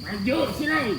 Maju sini.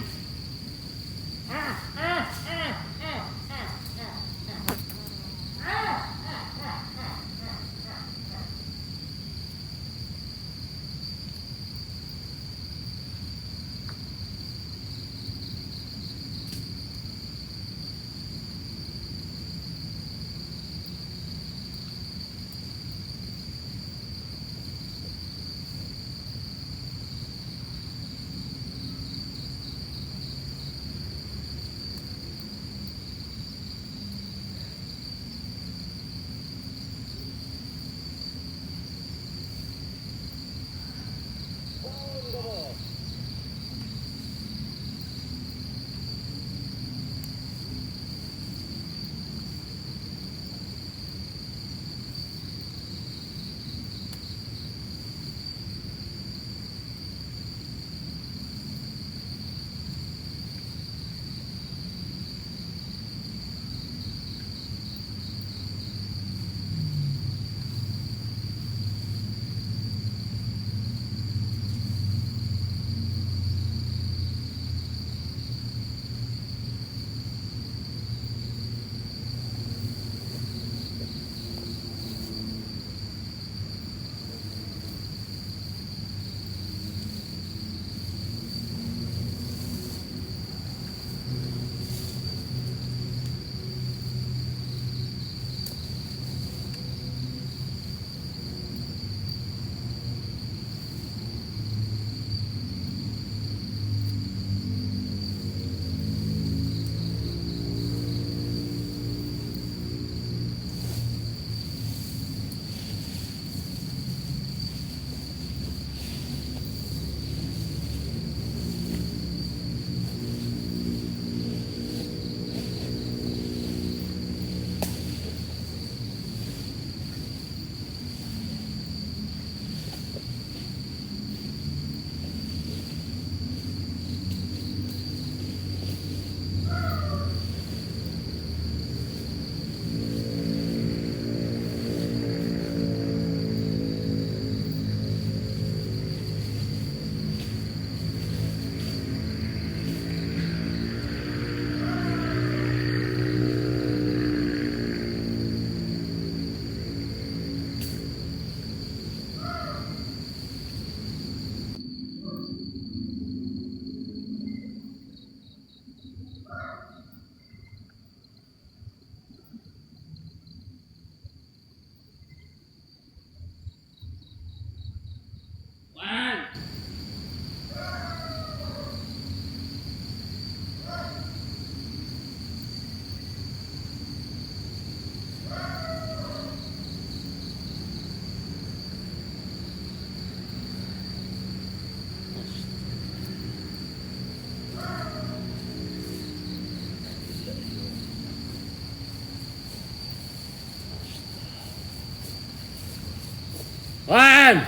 Wan!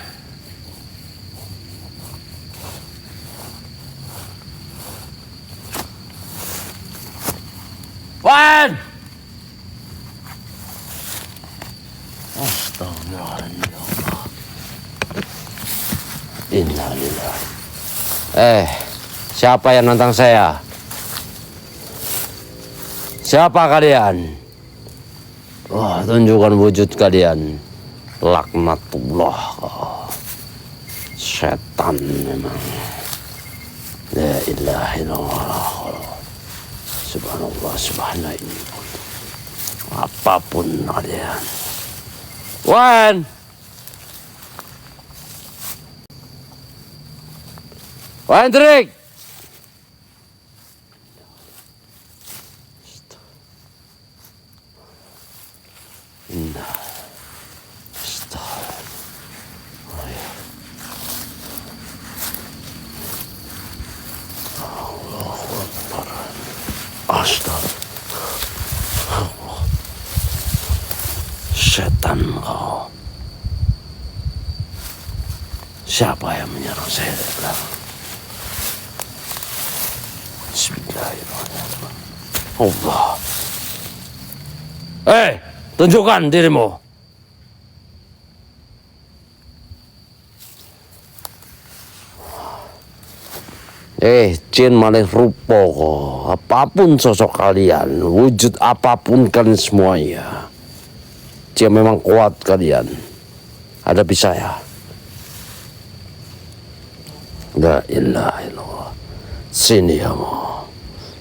Wan! Astagfirullahaladzim. Innalillahi. Siapa yang nantang saya? Siapa kalian? Wah, tunjukkan wujud kalian. Laknatullah. Setan memang. La ilaha illallah. Subhanallah, subhanallah ini. Apapun kalian. Wan! Wan Trik! Setan kau. Siapa yang menyerang saya dari belakang? Bismillahirrahmanirrahim. Allah. Tunjukkan dirimu. Jin malih rupa kok. Apapun sosok kalian, wujud apapun kalian semuanya, dia memang kuat kalian. Hadapi saya. La ilaha illallah. Sini kamu.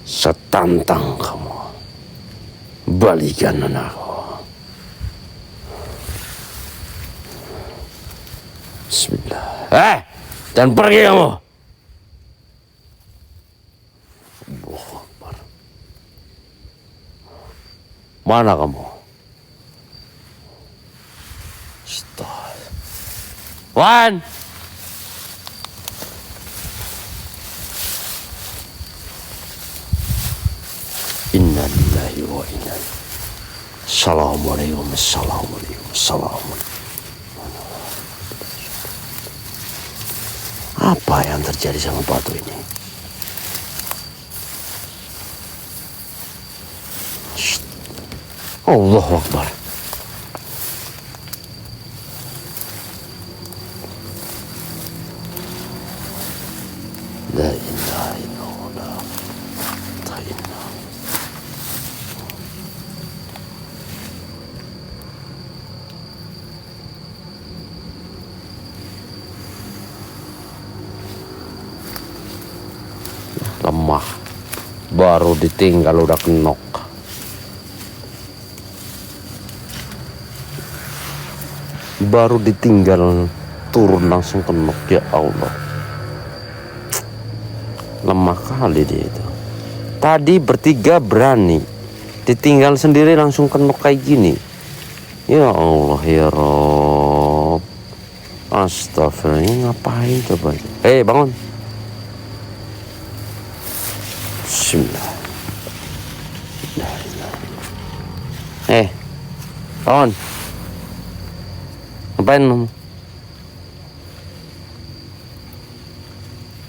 Saya tantang kamu. Balikan anakku. Bismillah. Jangan pergi kamu. Allahu Akbar. Mana kamu? Stop. Wan. Inna lillahi wa inna ilaihi. Assalamualaikum. Apa yang terjadi sama batu ini? Allahu Akbar. La ilaha illallah. Lemah, baru ditinggal udah kenok. Baru ditinggal turun langsung kenok, ya Allah. Lemah kali dia itu. Tadi bertiga berani, ditinggal sendiri langsung kenok kayak gini. Ya Allah, ya Rob. Astagfirullah, ini ngapain coba? Bangun. Bismillah. Bangun.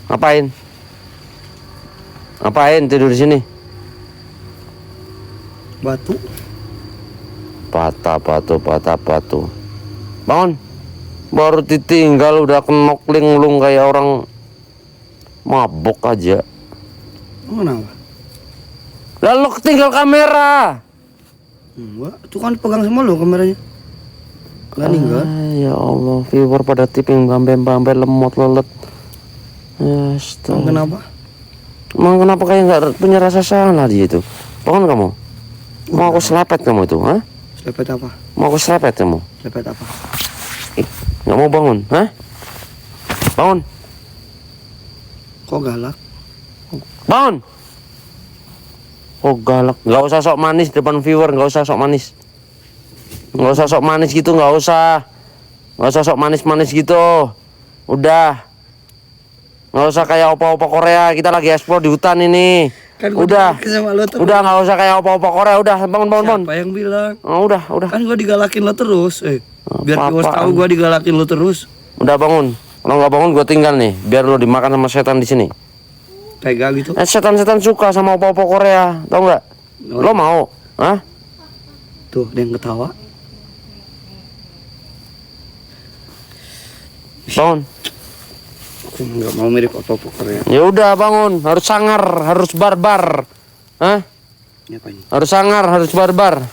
Ngapain? Ngapain tidur di sini? Batu. Patah batu. Bangun. Baru ditinggal udah kenok linglung kayak orang mabok aja. Kenapa? Lalu ketinggal kamera. Enggak, itu kan pegang semua lo kameranya. Gak ninggal. Ya Allah, viewer pada tipping bambe lemot lelet. Kenapa? Emang kenapa kayak nggak punya rasa salah dia itu? Bangun kamu. Mau aku selepet kamu itu, ha? Selepet apa? Mau aku selepet kamu? Selepet apa? Nggak mau bangun, ha? Bangun. Kok galak? Bangun. Oh galak. Nggak usah sok manis depan viewer, nggak usah sok manis. Nggak usah sok manis gitu, nggak usah sok manis gitu. Udah. Nggak usah kayak opa-opa Korea, kita lagi explore di hutan ini. Kan udah nggak usah kayak opa-opa Korea, udah bangun. Siapa yang bilang? Oh, udah. Kan gua digalakin lo terus, biar viewers tahu gua digalakin lo terus. Udah bangun. Kalau nggak bangun gua tinggal nih, biar lo dimakan sama setan di sini. Tega gitu. Setan-setan suka sama opa-opa Korea, tau nggak? Lo mau? Hah? Tuh, ada yang ketawa. Bangun. Aku nggak mau mirip opa-opa Korea. Ya udah bangun, harus sangar, harus barbar. Hah? Ngapain? Harus sangar, harus barbar.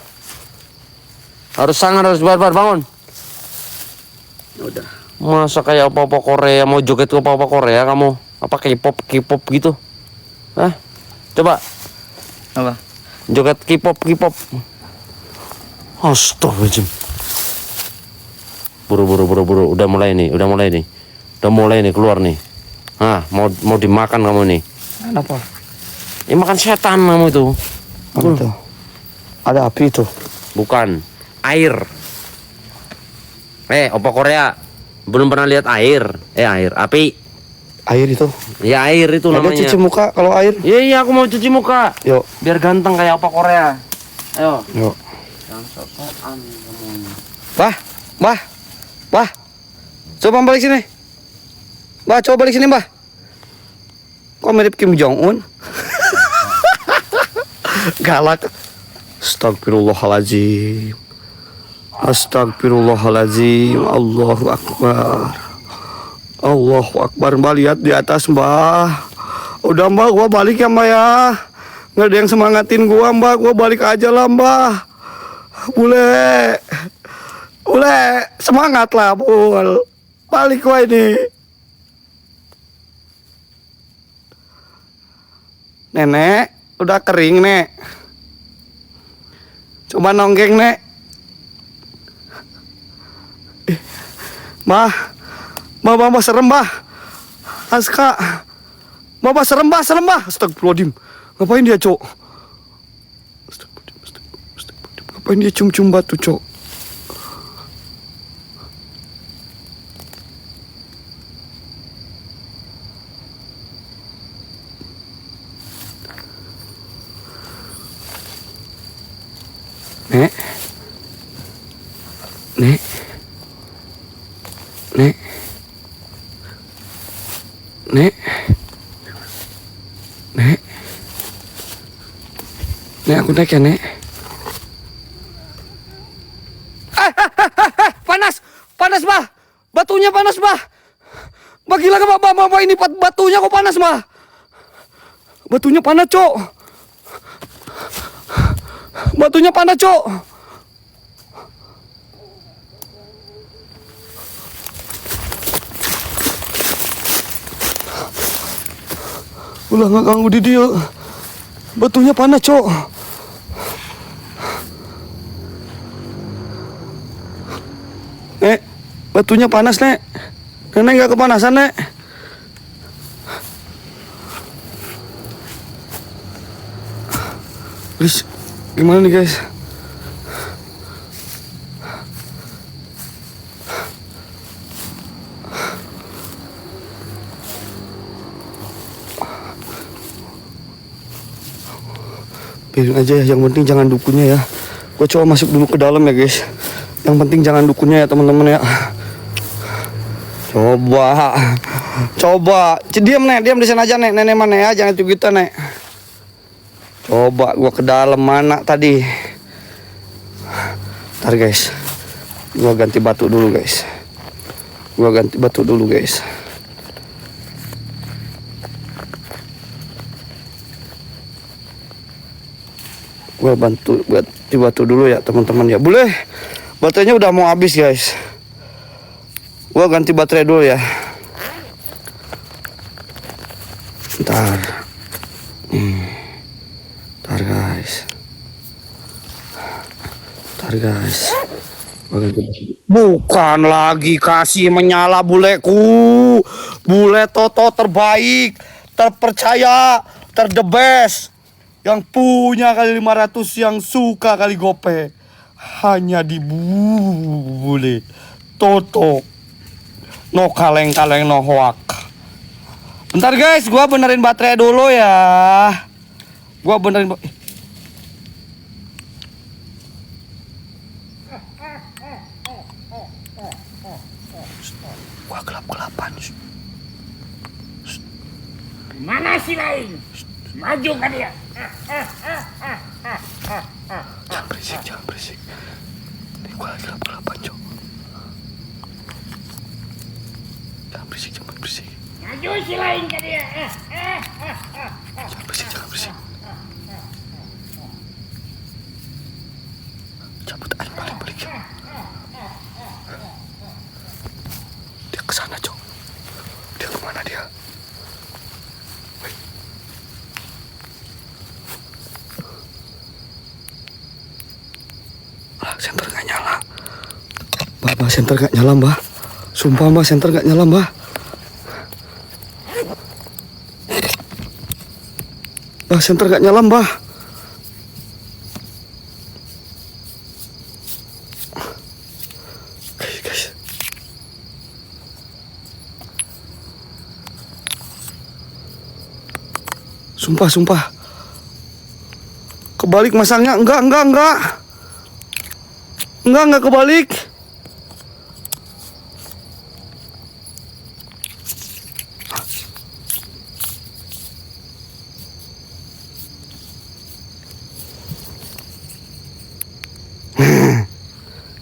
Harus sangar, harus barbar, bangun. Udah. Masa kayak opa-opa Korea, mau joget ke opa-opa Korea kamu? Apa K-pop gitu? Hah? Coba. Apa? Joget K-pop. Astagfirullahaladzim. Buru. Udah mulai nih. Udah mulai nih keluar nih. Mau dimakan kamu nih. Kenapa? Ini makan setan kamu itu. Apa itu? Ada api itu. Bukan. Air. Opa Korea. Belum pernah lihat air. Api. Air itu. Ya air itu namanya. Ada cuci muka kalau air. Iya, aku mau cuci muka. Yuk. Biar ganteng kayak opa Korea. Ayo. Yuk. Jangan sok-sokan kamu. Bah. Coba balik sini. Bah, coba balik sini, Bah. Kok mirip Kim Jong Un? Galak. Astagfirullahaladzim. Allahu Akbar. Mbak, lihat di atas, Mbah. Udah mbak, gua balik ya mbak ya. Nggak ada yang semangatin gua mbak, gua balik aja lah mbak. Bule, semangat lah bul. Balik gua ini. Nenek, udah kering nek. Coba nonggeng nek. Mbah, mbah serem mbah. Aska, mbah serem mbah. Astagfirullahaladzim. Ngapain dia cok? Ngapain dia cium-cium batu cok? Nek, aku naik ya nek. Panas bah, batunya panas bah. Bah gila ke bah, ini batunya kok panas bah. Batunya panas cok. Batunya panas cok. Ulah nggak ganggu di dia. Batunya panas cok. Nek, batunya panas nek. Nenek nggak kepanasan nek. Please, gimana nih guys? Biarin aja ya, yang penting jangan dukunya ya. Gue coba masuk dulu ke dalam ya guys. Yang penting jangan dukunya ya teman-teman ya. Coba. Diam nek, diam di sana aja nek. Nenek mana ya, jangan itu kita nek. Coba gua ke dalam mana tadi. Ntar guys, gua ganti batu dulu guys. Gua bantu ganti batu dulu ya teman-teman ya. Boleh? Baterainya udah mau habis guys. Gua ganti baterai dulu ya. Ntar guys. Bukan lagi kasih menyala buleku. Bule Toto terbaik, terpercaya, the best. Yang punya kali 500, yang suka kali gope. Hanya di Bule Toto. No kaleng-kaleng no hoak. Bentar guys, gua benerin baterai dulu ya. Gua gelap-gelapan. Mana si lain? Maju kan dia. Jangan berisik. Ini gua lagi gelap-gelapan, Cok. Jangan berisik. Maju si lain kan dia. Jangan berisik. Cabut air balik. Dia ke sana, Cok. Dia kemana dia? Wait. Senter gak nyala. Mbak, senter gak nyala, Mbak. Sumpah, Mbak, senter gak nyala, Mbak. Mbak, senter gak nyala, Mbak. Guys. Sumpah. Kebalik masangnya. Enggak. Enggak kebalik.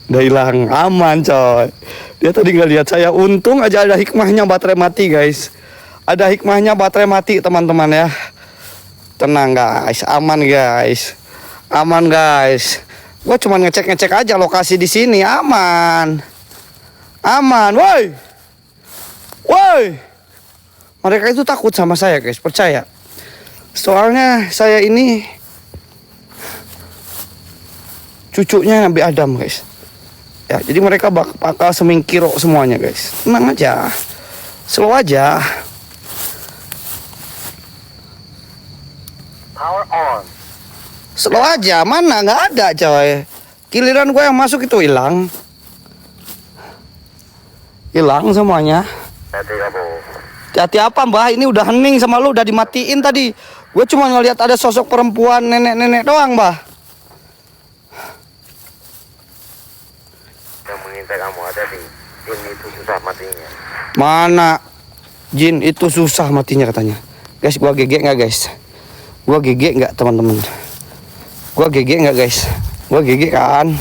Udah hilang, aman coy. Dia tadi nggak lihat saya. Untung aja ada hikmahnya baterai mati guys. Ada hikmahnya baterai mati teman-teman ya. Tenang guys, aman guys. Aman guys. Gua cuma ngecek-ngecek aja lokasi di sini, aman. Aman, woi. Woi. Mereka itu takut sama saya guys, percaya. Soalnya saya ini cucunya Nabi Adam guys. Ya, jadi mereka bakal semingkiro semuanya guys. Tenang aja. Slow aja. Power on. Slow aja, mana nggak ada coy. Giliran gue yang masuk itu hilang. Hilang semuanya. Hati kamu. Hati apa mbah? Ini udah hening sama lu, udah dimatiin tadi. Gue cuma ngeliat ada sosok perempuan nenek-nenek doang mbah. Yang mengintai kamu ada di jin itu susah matinya. Mana? Jin itu susah matinya katanya. Guys, gua GG nggak guys? Gua GG nggak teman-teman? Gua GG nggak guys? Gua GG kan?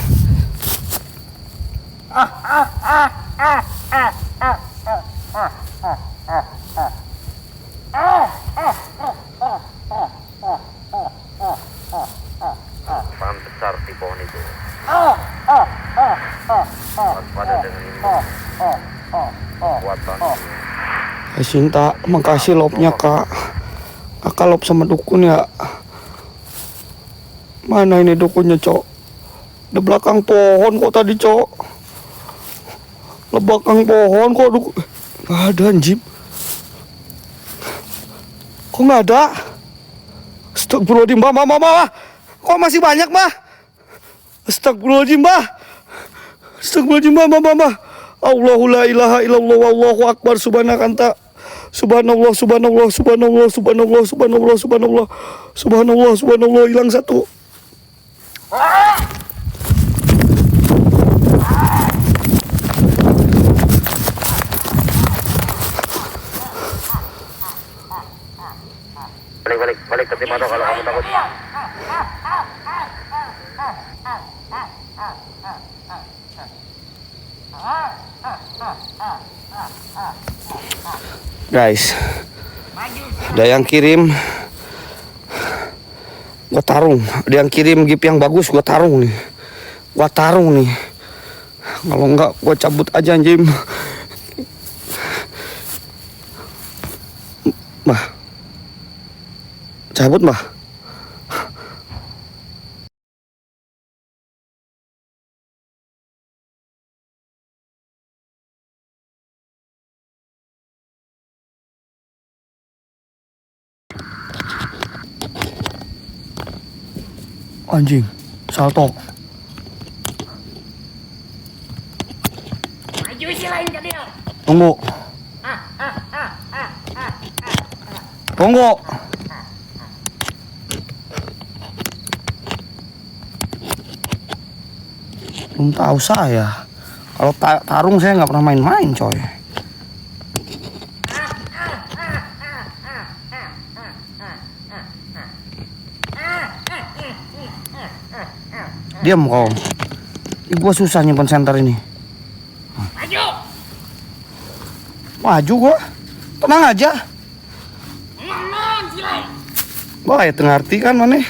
Paham besar di pohon itu. Waspada dengan ini. Kekuatan. Cinta, makasih lobnya kak. Kakak lob sama dukun ya. Mana ini dukunnya cok? Di belakang pohon kok tadi cok? Di belakang pohon kok dukun? Gak ada anjing. Kok nggak ada? Astagfirullahaladzim mbah. Kok masih banyak mbah? Astagfirullahaladzim mbah. Astagfirullahaladzim mbah. Allahu la ilaha illallah wallahu akbar subhanaka anta. Subhanallah hilang satu. Balik ke tim kalau kamu takut. Guys, ada yang kirim gua tarung, ada yang kirim gip yang bagus gua tarung nih. Kalau enggak gua cabut aja anjing. Mbah. Cabut, Mbah. Anjing, salto. Maju si lain ke dia. Tunggu. Tunggu. Belum tahu saya. Kalau tarung saya nggak pernah main-main, coy. Diam kau. Gua susah nyimpen senter ini. Maju. Maju gua. Tenang aja. Ngomong si lain. Wah, ya ngerti kan mana?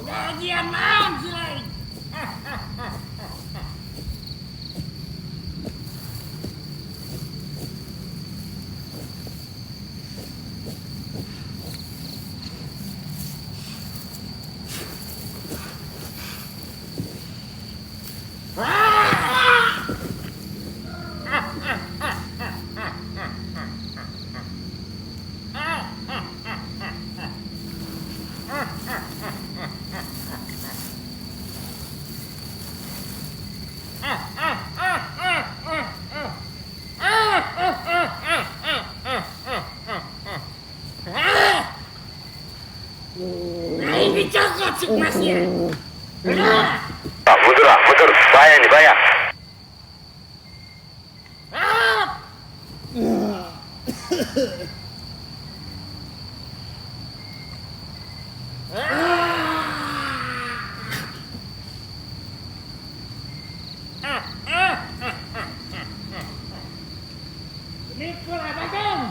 Bagian naon si lain. Nah ini cokot sukmasnya. mundur lah, mundur. Bahaya nih, bahaya. Mikul apa dong?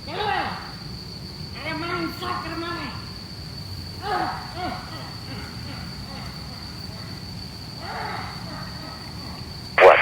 Keluar. Ada mangsa ke mana? Buat.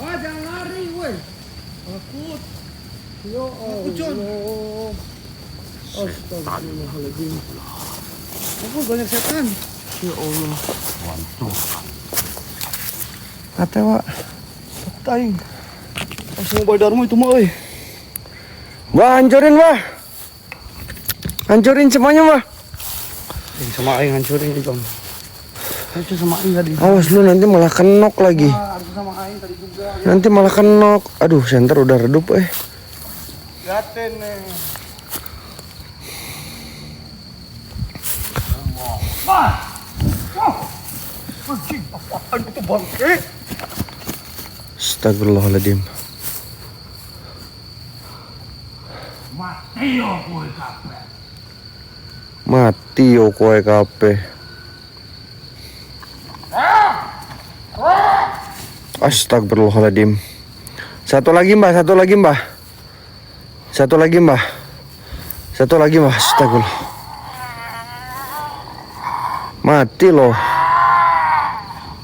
Wah, jangan lari, woi. Takut. Ya Allah. Astagfirullahaladzim. Aku banyak setan. Ya Allah. Kata Wak. Taing. Langsung badarmu itu mah, oi. Wah, hancurin, wah. Hancurin semuanya, wah. Sama aing hancurin nih, Bang. Itu sama aing tadi. Awas lu nanti malah kenok lagi. Harus sama aing tadi juga. Nanti malah kenok. Aduh, senter udah redup, Gaten nih. Wah. Wah. Anjing, apaan itu bangke? Astagfirullahaladzim. Mati yo kowe kabeh. Mati yo kowe kabeh. Astagfirullahaladzim. Satu lagi, Mbah. Satu lagi, Mbah. Satu lagi, Mbah. Satu lagi, Mbah. Astagfirullah. Mati loh.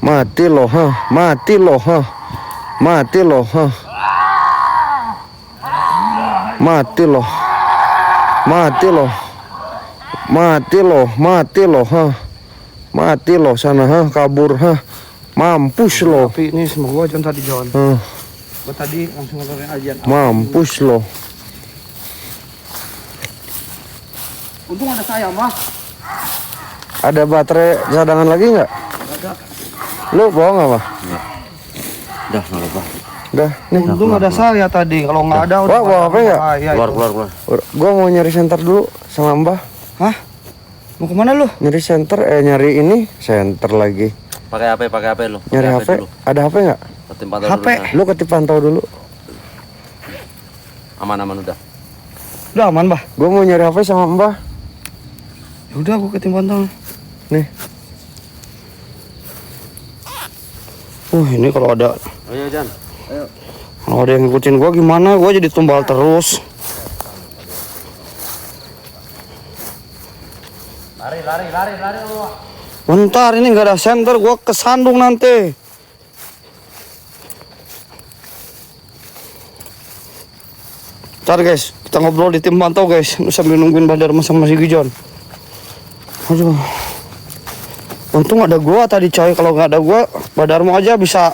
Mati loh, ha. Mati loh, ha. Mati loh, ha. Mati loh. Mati loh. Mati loh, mati loh, ha. Mati loh sana, ha. Kabur, ha. Mampus loh. Tapi ini semoga John tadi John. Gua tadi langsung ngeluarin ajian. Mampus loh. Untung ada saya, Mbah. Ada baterai cadangan lagi nggak? Ada. Lu bohong nggak, Mbah? Dah, nggak apa-apa. Udah, nih. Untung ada saya tadi. Kalau nggak ada udah. Wah, bawa HP nggak? bahaya Keluar, itu. keluar. Gua mau nyari senter dulu sama Mbah. Hah? Mau kemana lu? Nyari senter, nyari ini senter lagi. Pakai HP lu. Nyari HP. dulu. Ada HP nggak? Ketimpan HP. dulu. Lu ketip pantau dulu. Aman-aman udah. Udah aman, Mbah. Gua mau nyari HP sama Mbah. Ya udah aku ketimpan tong. Nih. Ini kalau ada Ayo, Jan. kalau ada yang ngikutin gua gimana? Gua jadi tumbal terus. Lari lu. Bentar, ini nggak ada senter, gua kesandung nanti. Ntar guys, kita ngobrol di tim pantau guys, sambil nungguin Badar sama si Gijon. Aduh, untung ada gua tadi coy, kalau nggak ada gua, Badarmu aja bisa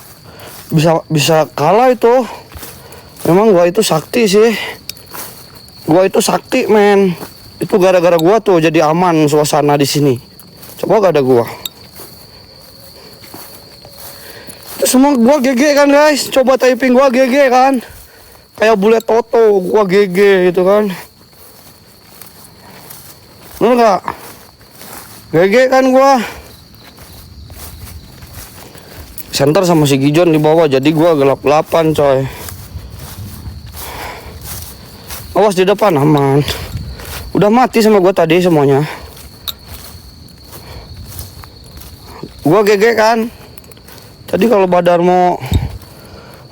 kalah itu. Memang gua itu sakti sih, gua itu sakti men. Itu gara-gara gua tuh jadi aman suasana di sini. Coba gak ada gua. Itu semua gua GG kan guys. Coba typing gua GG kan. Kayak bule Toto gua GG gitu kan. Bener gak? GG kan gua. Center sama si Gijon di bawah, jadi gua gelap-gelapan coy. Awas di depan aman. Udah mati sama gua tadi semuanya. Gua GG kan. Tadi kalau Badarmo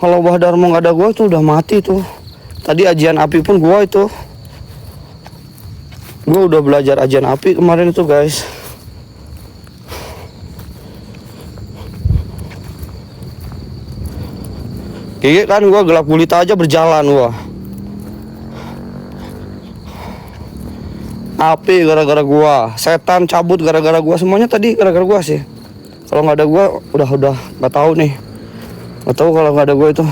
nggak ada gua itu udah mati tuh. Tadi ajian api pun gua itu. Gua udah belajar ajian api kemarin itu guys. GG kan gua gelap gulita aja berjalan gua. Api gara-gara gua, setan cabut gara-gara gua, semuanya tadi gara-gara gua sih. Kalau nggak ada gua udah nggak tahu nih. Nggak tahu kalau nggak ada gua itu.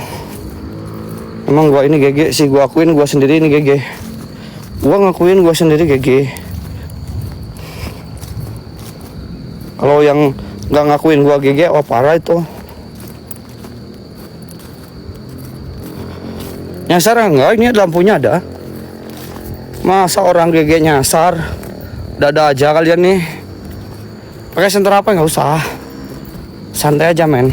Emang gua ini GG sih, gua akuin gua sendiri ini GG. Gua ngakuin gua sendiri GG. Kalau yang nggak ngakuin gua GG, wah parah itu. Nyasar enggak? Ini lampunya ada. Masa orang GG nyasar? Dada aja kalian nih. Pakai senter apa nggak usah. Santai aja men.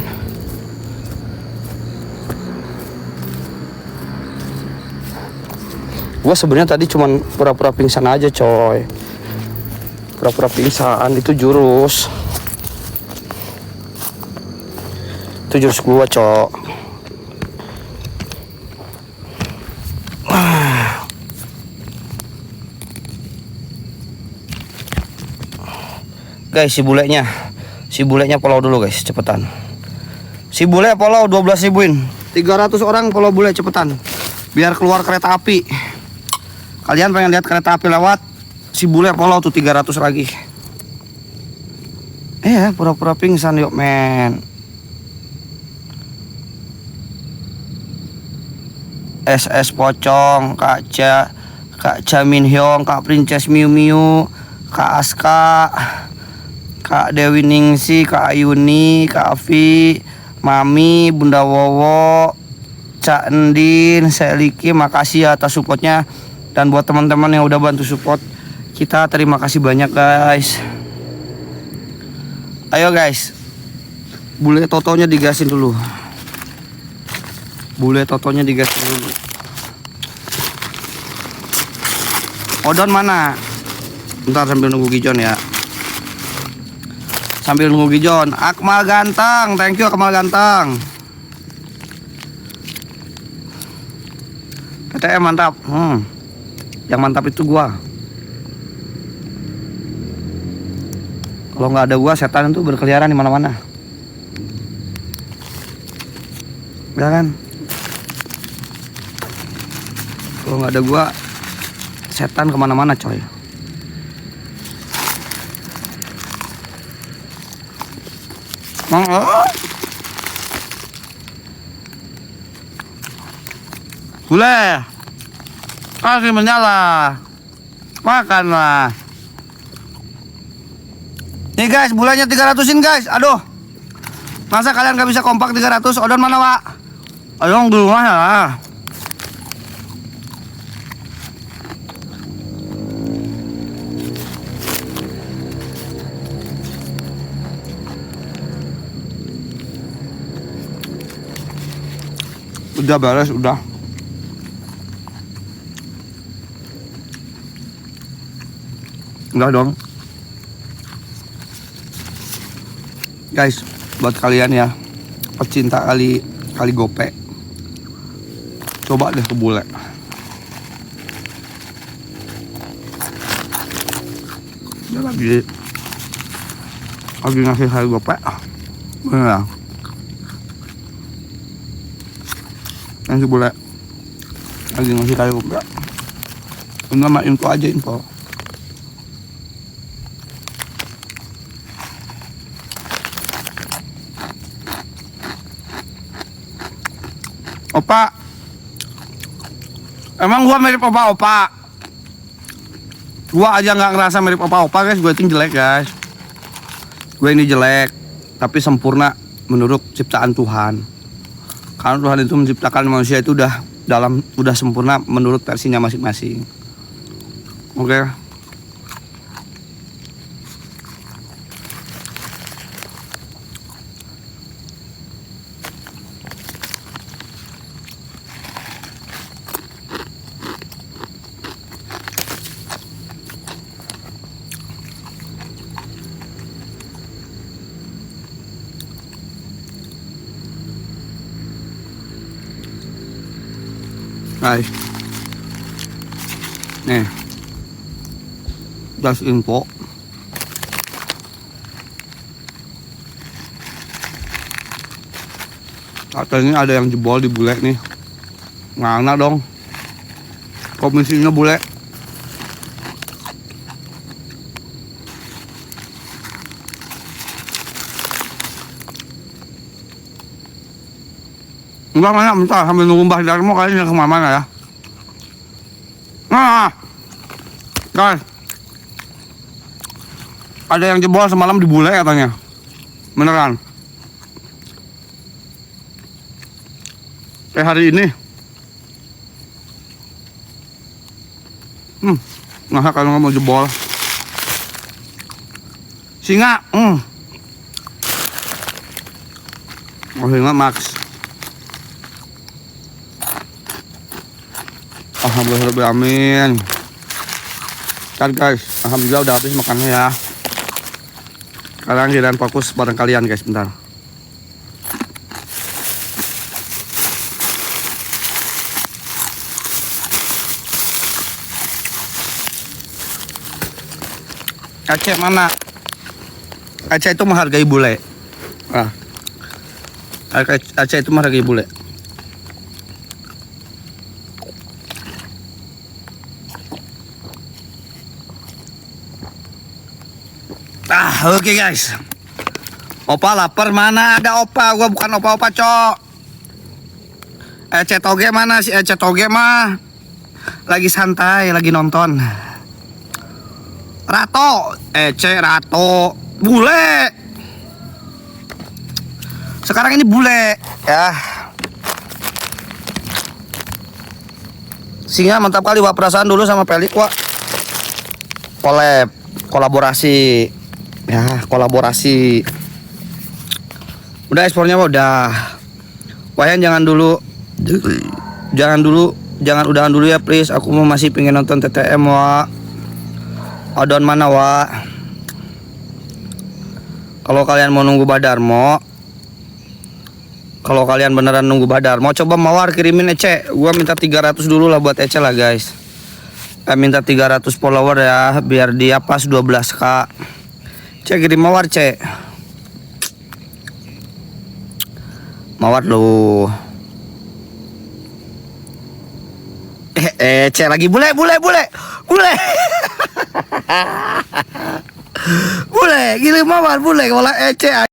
Gua sebenarnya tadi cuman pura-pura pingsan aja coy. Pura-pura pingsan itu jurus. Itu jurus gua cok. Guys, si bulenya follow dulu guys, cepetan. Si bule follow 12 ribuin. 300 orang follow bule cepetan. Biar keluar kereta api. Kalian pengen lihat kereta api lewat? Si bule follow tuh 300 lagi. Pura-pura pingsan yuk men. SS Pocong, Kak Jamin Hyong, Kak Princess Miu Miu, Kak Aska, Kak Dewi Ningsi, Kak Ayuni, Kak Afi, Mami, Bunda Wowo, Cak Endin, Seliki, makasih atas supportnya. Dan buat teman-teman yang udah bantu support kita, terima kasih banyak guys. Ayo guys, bule totonya digasin dulu. Odon mana? Bentar sambil nunggu Gijon ya. Akmal ganteng, thank you Akmal ganteng. PTM mantap. Yang mantap itu gua. Kalau nggak ada gua, setan itu berkeliaran di mana-mana. Ya kan? Kalau nggak ada gua, setan kemana-mana coy. Boleh. Kasih menyala. Makanlah. Nih guys, bulannya 300-in guys. Aduh. Masa kalian gak bisa kompak 300? Odon mana, Wak? Odon di rumah ya. Udah beres, udah. Udah dong. Guys, buat kalian ya pecinta kali gope, coba deh ke bule. Dia lagi ngasih kali gope. Bener. Yang si bule lagi ngasih kali gope. Ini mah info aja, info. Opa, emang gua mirip opa-opa? Gua aja nggak ngerasa mirip opa-opa guys. Gue itu jelek guys. Gue ini jelek, tapi sempurna menurut ciptaan Tuhan. Karena Tuhan itu menciptakan manusia itu udah sempurna menurut versinya masing-masing. Oke. Guys, nih, just info. Katanya ada yang jebol di bule nih. Ngana dong. Komisinya bule. Enggak, mana bentar sambil nunggu Mbah Darmo kayaknya kemana-mana ya. Nah, guys, ada yang jebol semalam di bule katanya. Beneran. Hari ini. Masa kalau nggak mau jebol. Singa. Oh, singa Max. Alhamdulillah, amin. Kan guys, alhamdulillah udah habis makannya ya. Sekarang giliran fokus bareng kalian guys, bentar. Aceh mana? Aceh itu menghargai bule. Aceh itu menghargai bule. Oke guys. Opa lapar, mana ada opa? Gua bukan opa-opa, cok. Ece Toge mana? Si Ece Toge mah lagi santai, lagi nonton. Rato, Ece Rato, bule. Sekarang ini bule, ya. Singa mantap kali, wah, perasaan dulu sama Pelik, wah. Kolaborasi. Ya, kolaborasi. Udah ekspornya mah udah. Wayan jangan udahan dulu ya please. Aku mau masih pengen nonton TTM, wa. Odon mana, wa? Kalau kalian mau nunggu Badarmo, kalau kalian beneran nunggu Badarmo, coba Mawar kirimin Ece. Gua minta 300 dulu lah buat Ece lah guys. Minta 300 follower ya, biar dia pas 12k. Cek kirim Mawar, cek. Mawar lu. Cek lagi bule. Bule, kirim Mawar bule kalau Ece.